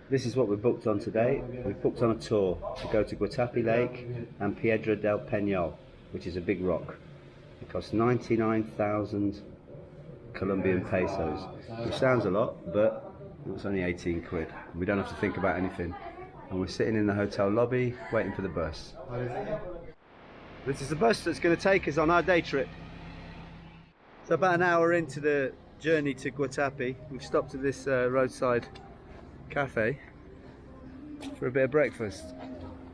This is what we're booked on today. We've booked on a tour to go to Guatape Lake and Piedra del Penol, which is a big rock. It costs 99,000 Colombian pesos, which sounds a lot, but it's only 18 quid. We don't have to think about anything. And we're sitting in the hotel lobby waiting for the bus. This is the bus that's going to take us on our day trip. So about an hour into the journey to Guatape, we've stopped at this roadside cafe for a bit of breakfast,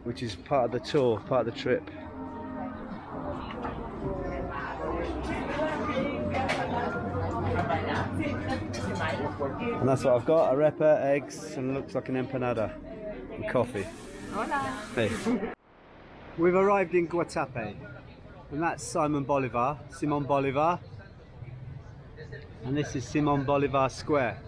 which is part of the tour, part of the trip. And that's what I've got: arepa, eggs, and looks like an empanada, and coffee. Hola. Hey. We've arrived in Guatape, and that's Simon Bolivar, and this is Simon Bolivar Square.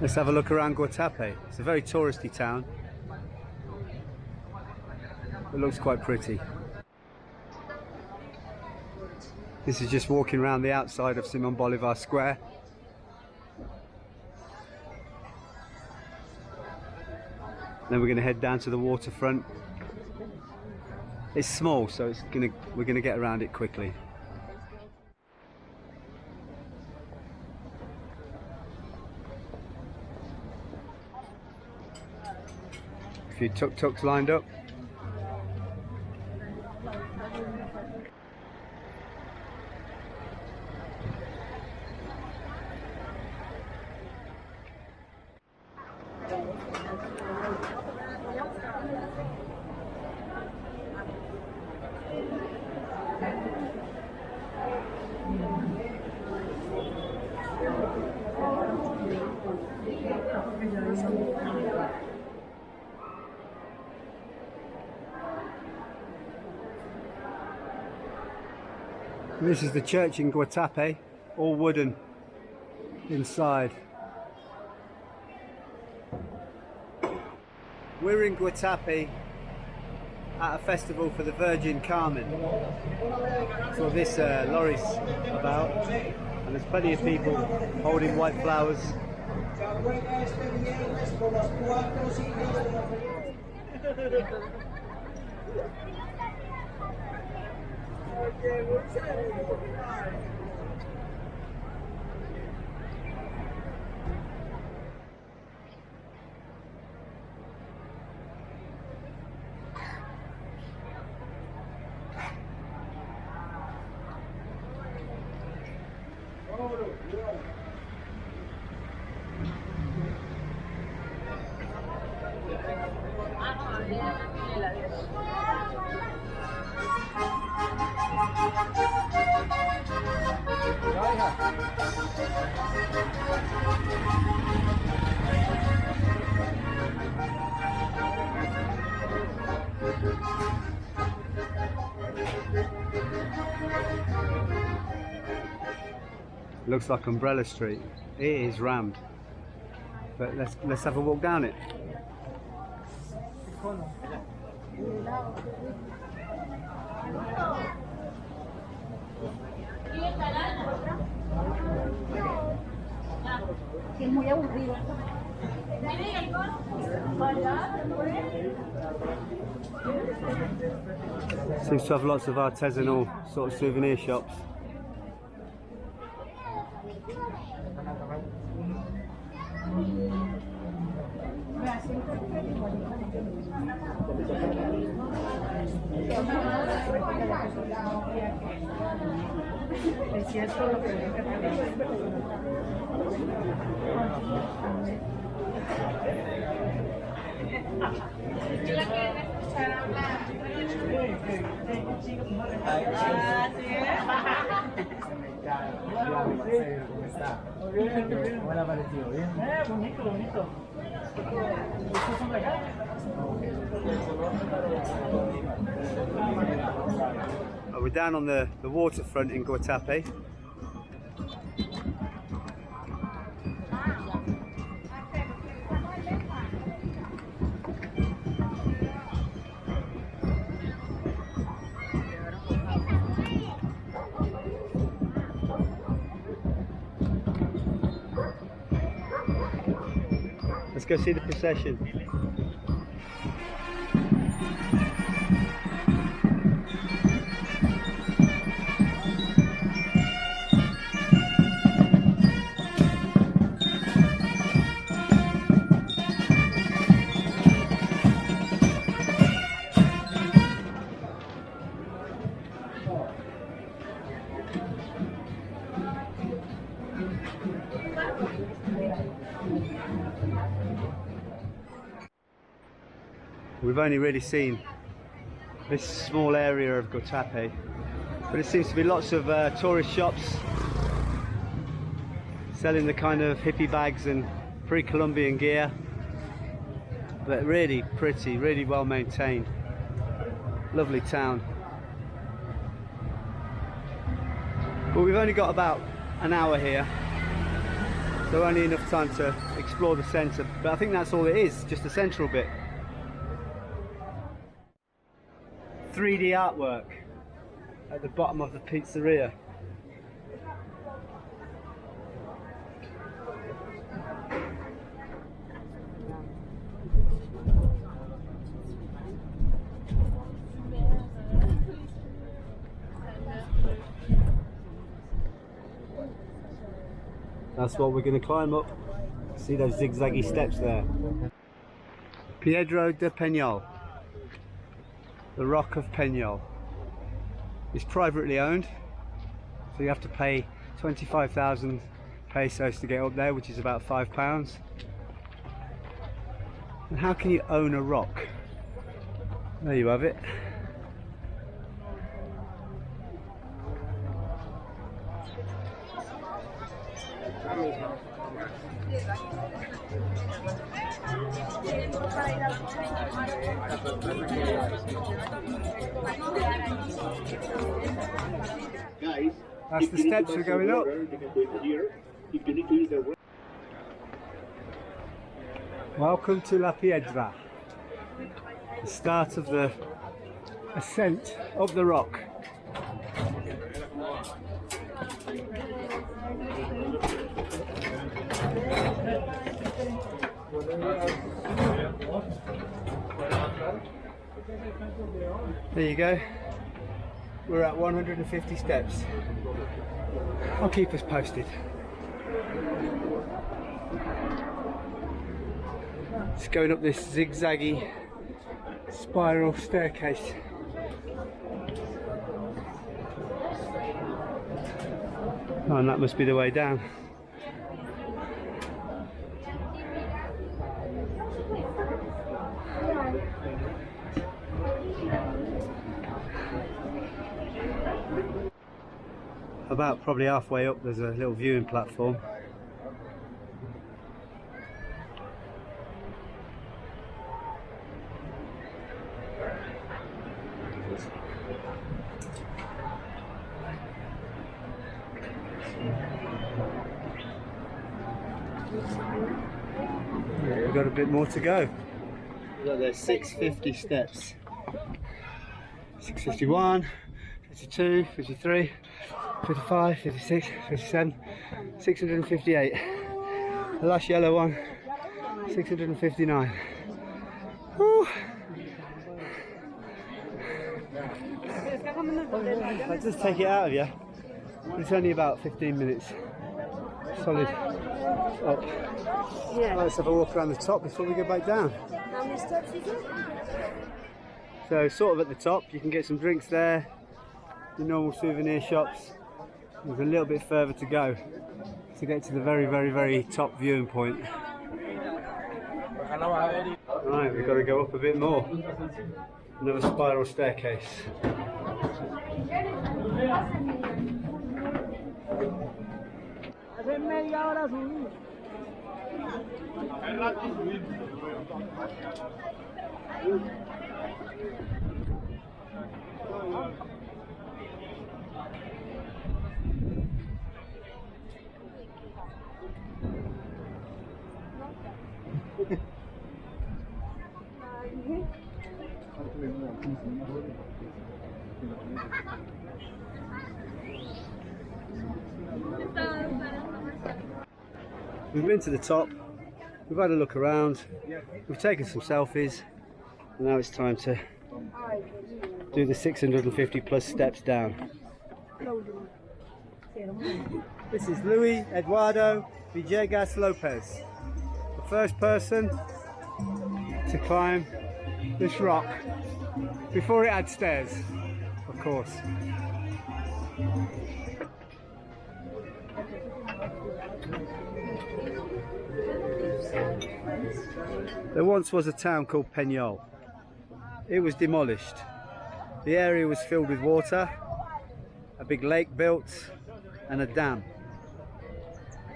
Let's have a look around Guatape. It's a very touristy town. It looks quite pretty. This is just walking around the outside of Simon Bolivar Square. Then we're going to head down to the waterfront. It's small, so we're going to get around it quickly. A few tuk-tuks lined up. This is the church in Guatape, all wooden inside. We're in Guatape at a festival for the Virgin Carmen. That's what this lorry's about, and there's plenty of people holding white flowers. Looks like Umbrella Street. It is rammed, but let's have a walk down it. Seems to have lots of artisanal sort of souvenir shops. We're down on the waterfront in Guatape. Let's go see the procession. We've only really seen this small area of Guatape, but it seems to be lots of tourist shops selling the kind of hippie bags and pre-Columbian gear, but really pretty, really well maintained. Lovely town. But we've only got about an hour here, so only enough time to explore the centre, but I think that's all it is, just the central bit. 3D artwork at the bottom of the pizzeria. That's what we're going to climb up. See those zigzaggy steps there. Piedra de Penol. The rock of Penol. It's privately owned, so you have to pay 25,000 pesos to get up there, which is about £5. And how can you own a rock? There you have it. That's the steps we're going up. Welcome to La Piedra, the start of the ascent up the rock. There you go. We're at 150 steps. I'll keep us posted. Just going up this zigzaggy spiral staircase. Oh, and that must be the way down. About probably halfway up there's a little viewing platform. Yeah, we've got a bit more to go. Look, there's 650 steps. 651, 52, 53, 55, 56, 57, 658. The last yellow one, 659. Woo. I'll just take it out of you. It's only about 15 minutes. Solid up. Yeah. Let's have a walk around the top before we go back down. How many steps is it? So sort of at the top, you can get some drinks there, the normal souvenir shops. There's a little bit further to go to get to the very, very, very top viewing point. Right, we've got to go up a bit more. Another spiral staircase. We've been to the top. We've had a look around, we've taken some selfies, and now it's time to do the 650 plus steps down. This is Luis Eduardo Villegas Lopez, the first person to climb this rock before it had stairs, of course. There once was a town called Penol. It was demolished. The area was filled with water, a big lake built, and a dam.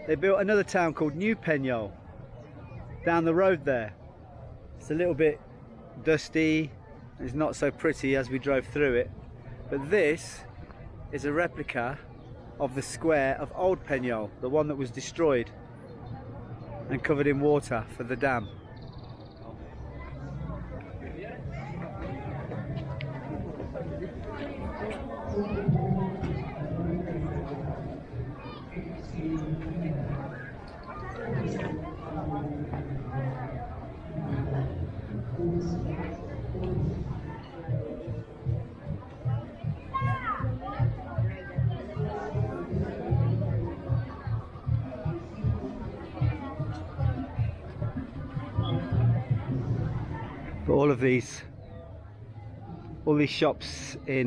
They built another town called New Penol down the road there. It's a little bit dusty, it's not so pretty as we drove through it, but this is a replica of the square of Old Penol, the one that was destroyed and covered in water for the dam. But all these shops in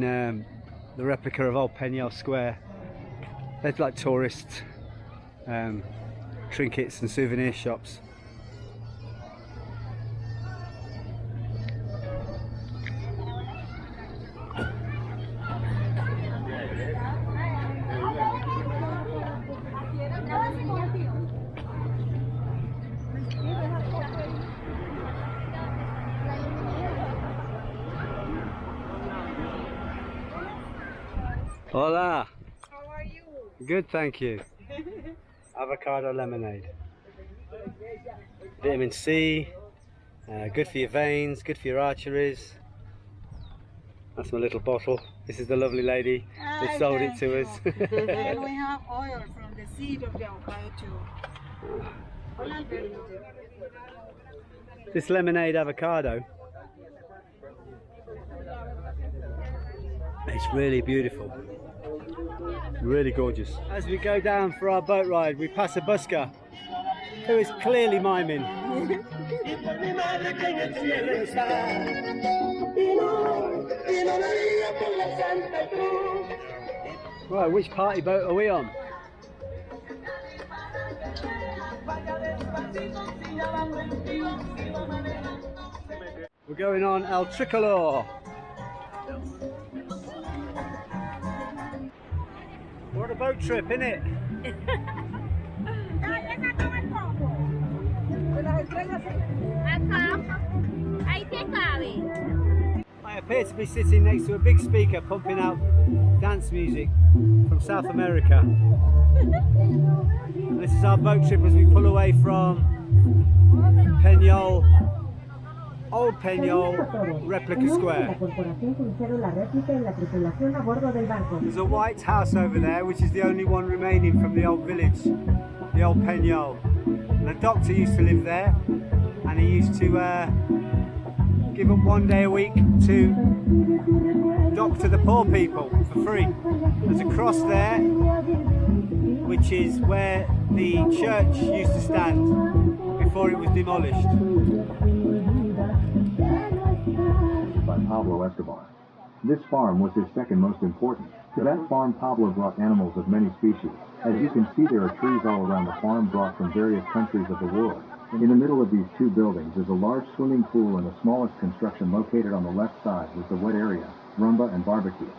the replica of Old Penol Square, they're like tourist trinkets and souvenir shops. Hola! How are you? Good, thank you. Avocado lemonade. Vitamin C, good for your veins, good for your arteries. That's my little bottle. This is the lovely lady that sold it to us. And we have oil from the seed of the avocado too. This lemonade avocado, it's really beautiful, really gorgeous. As we go down for our boat ride, we pass a busker who is clearly miming. Right, which party boat are we on? We're going on El Tricolor. We're on a boat trip, innit? I appear to be sitting next to a big speaker pumping out dance music from South America. And this is our boat trip as we pull away from Penol, Old Penol Replica Square. There's a white house over there, which is the only one remaining from the old village, the Old Penol. And the doctor used to live there, and he used to give up one day a week to doctor the poor people for free. There's a cross there, which is where the church used to stand before it was demolished. By Pablo Escobar. This farm was his second most important. To that farm, Pablo brought animals of many species. As you can see, there are trees all around the farm brought from various countries of the world. In the middle of these two buildings is a large swimming pool, and the smallest construction located on the left side was the wet area, rumba and barbecue.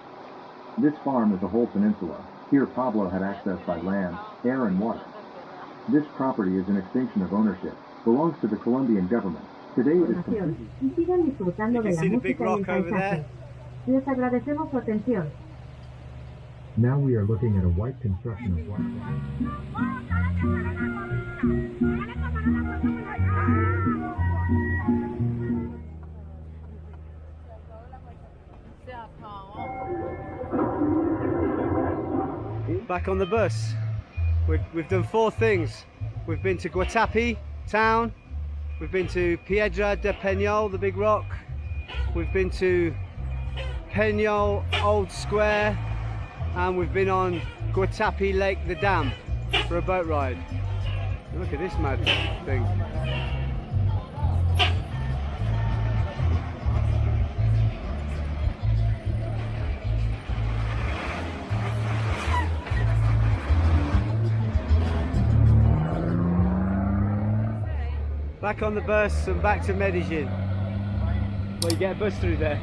This farm is a whole peninsula. Here Pablo had access by land, air and water. This property is an extinction of ownership, belongs to the Colombian government. Today it is completely... You can see the big rock over there. Les agradecemos su atención. Now we are looking at a white construction of water. Back on the bus. We've done 4 things. We've been to Guatape town, We've been to Piedra de Penol, the big rock. We've been to Penol Old Square, and we've been on Guatape Lake, the dam, for a boat ride. Look at this mad thing. Back on the bus and back to Medellin. Well, you get a bus through there.